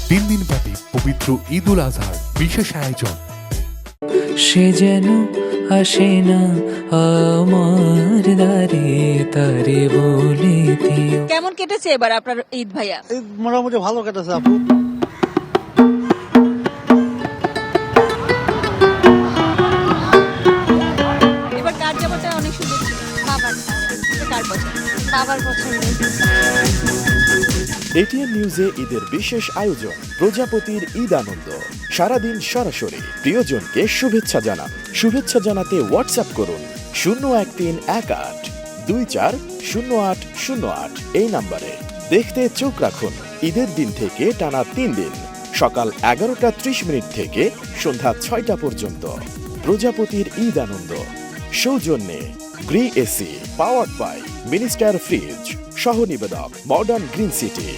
3 দিনব্যাপী পবিত্র ঈদ উল আজহার বিশেষ আয়োজন। সে যেন আসে না আমার দ্বারে, তারে বলে দিও। কেমন কেটেছে এবার আপনার ঈদ ভাইয়া? এই মোটামুটি ভালো কেটেছে আপু। এবার কার জামাটা অনেক সুন্দর ছিল? বাবার। কার পছন্দ? বাবার পছন্দ। এটিএন নিউজে ঈদের বিশেষ আয়োজন প্রজাপতির ঈদ আনন্দ। সারাদিন সরাসরি প্রিয়জনকে শুভেচ্ছা জানান। শুভেচ্ছা জানাতে হোয়াটসঅ্যাপ করুন 013-18-24-0808 এই নাম্বারে। দেখতে চোখ রাখুন ঈদের দিন থেকে টানা 3 দিন সকাল 11:30 থেকে সন্ধ্যা 6টা পর্যন্ত। প্রজাপতির ঈদ আনন্দ সৌজন্যে Gree AC, powered by Minister fridge, সহ নিবেদক মডার্ন গ্রিন সিটি।